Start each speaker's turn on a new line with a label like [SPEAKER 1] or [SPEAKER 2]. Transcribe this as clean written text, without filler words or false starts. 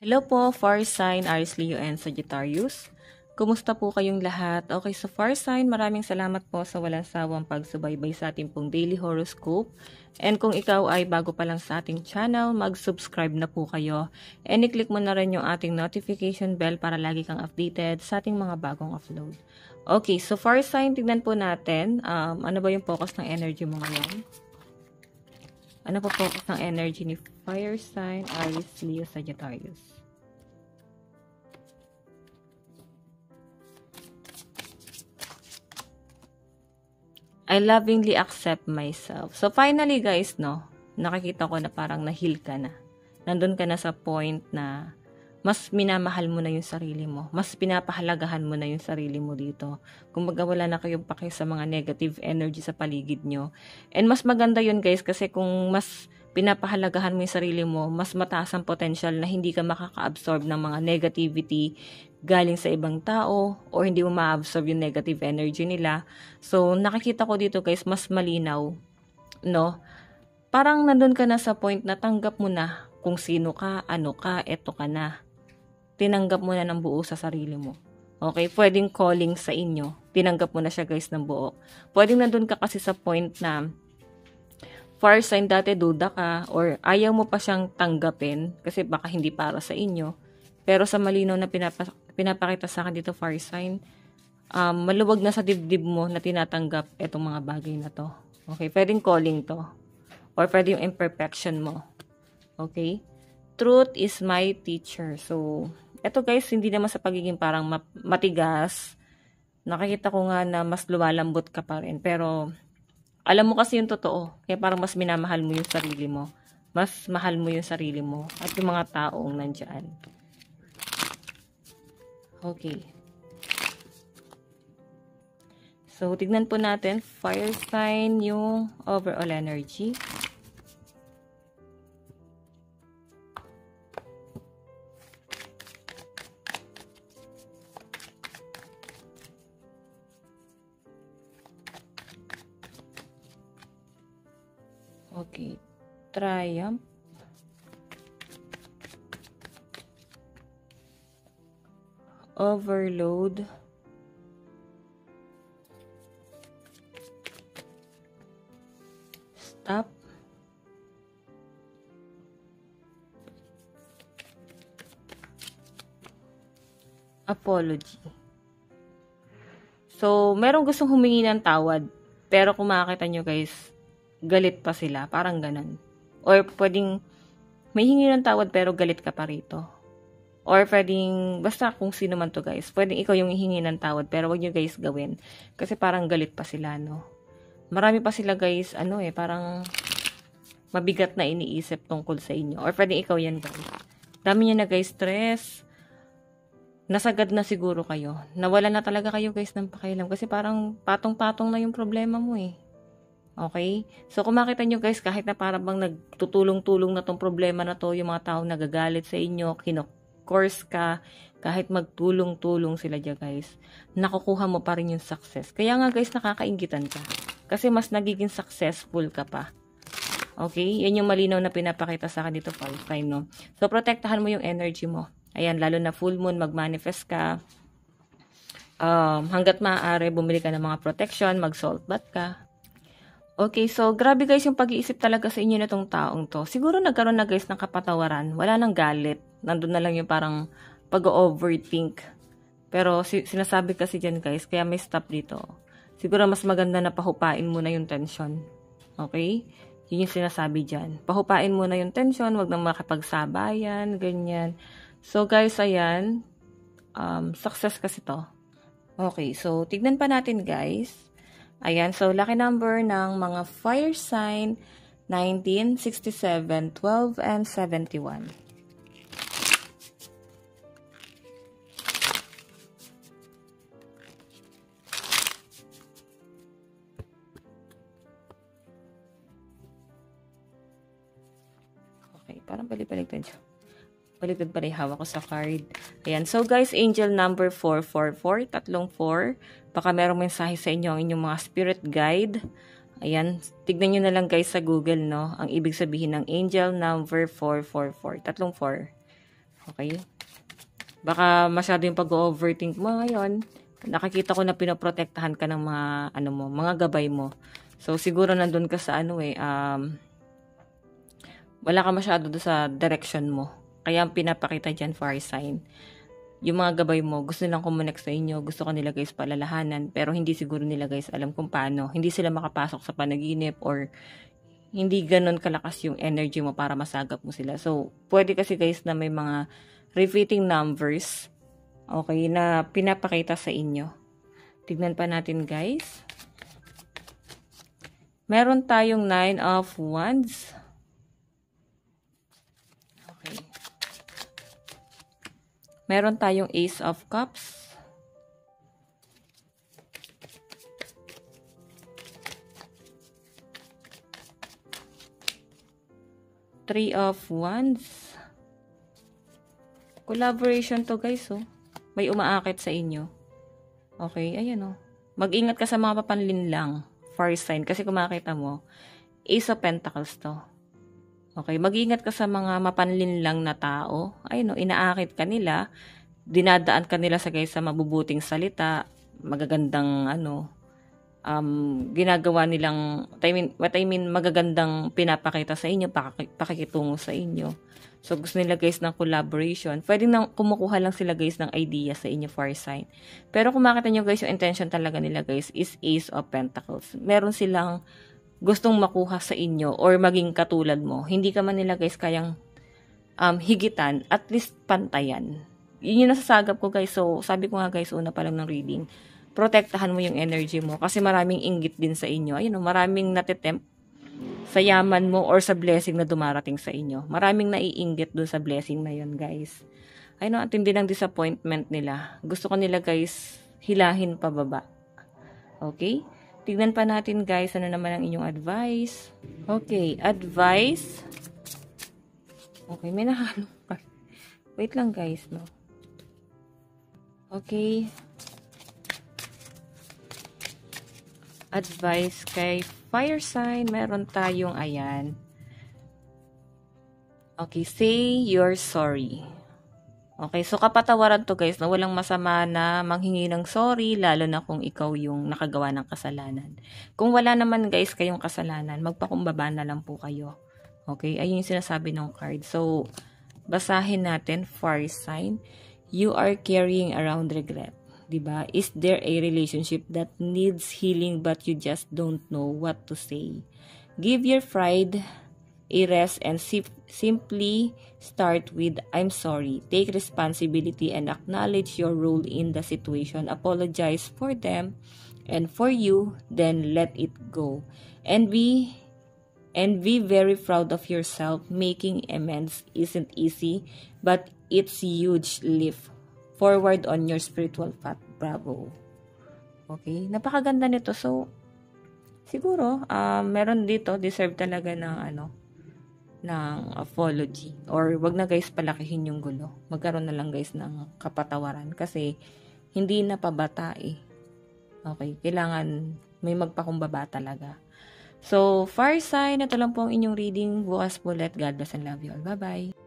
[SPEAKER 1] Hello po, Fire Sign, Aries, Leo, and Sagittarius. Kumusta po kayong lahat? Okay, so Fire Sign, maraming salamat po sa walang sawang pagsubaybay sa ating pong daily horoscope. And kung ikaw ay bago pa lang sa ating channel, mag-subscribe na po kayo. And i-click mo na rin yung ating notification bell para lagi kang updated sa ating mga bagong upload. Okay, so Fire Sign, tignan po natin. Ano ba yung focus ng energy mo ngayon? Ano po focus ng energy ni Fire Sign, Aries, Leo, Sagittarius? I lovingly accept myself. So, finally guys, no, nakikita ko na parang na-heal ka na. Nandun ka na sa point na mas minamahal mo na yung sarili mo. Mas pinapahalagahan mo na yung sarili mo dito. Kumbaga wala na kayong pake sa mga negative energy sa paligid nyo. And mas maganda yun guys kasi kung mas pinapahalagahan mo yung sarili mo, mas mataas ang potential na hindi ka makaka-absorb ng mga negativity galing sa ibang tao or hindi mo ma-absorb yung negative energy nila. So, nakikita ko dito guys, mas malinaw, no? Parang nandun ka na sa point na tanggap mo na kung sino ka, ano ka, eto ka na. Tinanggap mo na ng buo sa sarili mo. Okay? Pwedeng calling sa inyo. Tinanggap mo na siya guys ng buo. Pwedeng nandun ka kasi sa point na Fire Sign dati duda ka or ayaw mo pa siyang tanggapin kasi baka hindi para sa inyo. Pero sa malinaw na pinapakita sa akin dito, Fire Sign, maluwag na sa dibdib mo na tinatanggap itong mga bagay na to. Okay? Pwedeng calling to. Or pwede yung imperfection mo. Okay? Truth is my teacher. So, eto guys, hindi naman sa pagiging parang matigas. Nakikita ko nga na mas lumalambot ka pa rin. Pero, alam mo kasi yung totoo. Kaya parang mas minamahal mo yung sarili mo. Mas mahal mo yung sarili mo. At yung mga taong nandyan. Okay. So, tignan po natin, Fire Sign, yung overall energy. Okay. Triumph. Overload. Stop. Apology. So, merong gustong humingi ng tawad. Pero kung makakita nyo guys, galit pa sila. Parang ganun. Or pwedeng may hingi ng tawad pero galit ka pa rito. Or pwedeng, basta kung sino man to guys, pwedeng ikaw yung hihingi ng tawad pero wag nyo guys gawin. Kasi parang galit pa sila, no? Marami pa sila guys, parang mabigat na iniisip tungkol sa inyo. Or pwedeng ikaw yan guys. Dami nyo na guys stress. Nasagad na siguro kayo. Nawala na talaga kayo guys ng pakialam. Kasi parang patong-patong na yung problema mo eh. Okay? So, kung makita nyo guys, kahit na parang bang nagtutulong-tulong na tong problema na to, yung mga tao nagagalit sa inyo, course ka, kahit magtulong-tulong sila dyan guys, nakukuha mo pa rin yung success. Kaya nga guys, nakakaingitan ka. Kasi mas nagiging successful ka pa. Okay? Yan yung malinaw na pinapakita sa akin dito, Fire Sign, no? So, protektahan mo yung energy mo. Ayan, lalo na full moon, mag-manifest ka. Hanggat maaari, bumili ka ng mga protection, mag-salt bath ka. Okay, so grabe guys yung pag-iisip talaga sa inyo na tong taong to. Siguro nagkaroon na guys ng kapatawaran. Wala nang galit. Nandun na lang yung parang pag-overthink. Pero sinasabi kasi dyan guys, kaya may stop dito. Siguro mas maganda na pahupain mo na yung tension. Okay? Yun yung sinasabi dyan. Pahupain mo na yung tension, wag nang makapagsabayan, ganyan. So guys, ayan. Success kasi to. Okay, so tignan pa natin guys. Ayan, so lucky number ng mga fire sign, 19, 67, 12, and 71. Okay, parang balik-baliktad siya. Baliktad pa rin hawak ko sa card. Ayan. So, guys, angel number 444, tatlong 4. Baka merong mensahe sa inyo ang inyong mga spirit guide. Ayan. Tignan nyo na lang, guys, sa Google, no? Ang ibig sabihin ng angel number 444, tatlong 4. Okay? Baka masyado yung pag-overthink mo ngayon. Nakikita ko na pinoprotektahan ka ng mga, mga gabay mo. So, siguro nandun ka sa wala ka masyado doon sa direction mo. Kaya ang pinapakita dyan, fire sign. Yung mga gabay mo, gusto nilang kumonek sa inyo, gusto ka nila guys palalahanan, pero hindi siguro nila guys alam kung paano. Hindi sila makapasok sa panaginip or hindi ganun kalakas yung energy mo para masagap mo sila. So, pwede kasi guys na may mga repeating numbers, okay, na pinapakita sa inyo. Tignan pa natin guys. Meron tayong 9 of Wands. Okay. Meron tayong Ace of Cups. Three of Wands. Collaboration to guys, oh. May umaakit sa inyo. Okay, ayan, oh. Mag-ingat ka sa mga papanlinlang. Fire sign. Kasi kung makita mo, Ace of Pentacles to. Okay, mag-ingat ka sa mga mapanlinlang na tao. Ayun, oh, inaakit ka nila. Dinadaan ka nila sa guys sa mabubuting salita. Magagandang, ginagawa nilang, magagandang pinapakita sa inyo, pakikitungo sa inyo. So, gusto nila guys ng collaboration. Pwede nang kumukuha lang sila guys ng idea sa inyo, fire sign. Pero kung makita nyo guys, yung intention talaga nila guys is Ace of Pentacles. Meron silang gustong makuha sa inyo or maging katulad mo. Hindi ka man nila guys kayang higitan, at least pantayan. Yun yung nasasagap ko guys. So, sabi ko nga guys, una pa lang ng reading, protektahan mo yung energy mo kasi maraming inggit din sa inyo. Ayun, maraming natitempt sa yaman mo or sa blessing na dumarating sa inyo. Maraming naiinggit doon sa blessing na yun, guys. Ayun, at hindi ng disappointment nila. Gusto ko nila, guys, hilahin pababa. Okay? Tignan pa natin, guys, ano naman ang inyong advice. Okay, advice. Okay, may nahalo pa. Wait lang, guys, no? Okay. Advice kay fire sign, meron tayong ayan. Okay, say you're sorry. Okay, so kapatawaran to guys na walang masama na manghingi ng sorry, lalo na kung ikaw yung nakagawa ng kasalanan. Kung wala naman guys kayong kasalanan, magpakumbaba na lang po kayo. Okay, ayun yung sinasabi ng card. So, basahin natin, fire sign. You are carrying around regret. Diba? Is there a relationship that needs healing but you just don't know what to say? Give your pride a rest and simply start with, I'm sorry. Take responsibility and acknowledge your role in the situation. Apologize for them and for you, then let it go. And be very proud of yourself. Making amends isn't easy, but it's a huge lift forward on your spiritual path. Bravo. Okay? Napakaganda nito. So, siguro, meron dito, deserve talaga ng, ng apology. Or, wag na guys, palakihin yung gulo. Magkaroon na lang guys ng kapatawaran. Kasi, hindi na pabata eh. Okay? Kailangan may magpakumbaba talaga. So, fire sign, ito lang po ang inyong reading. Bukas po ulit. God bless and love you all. Bye-bye.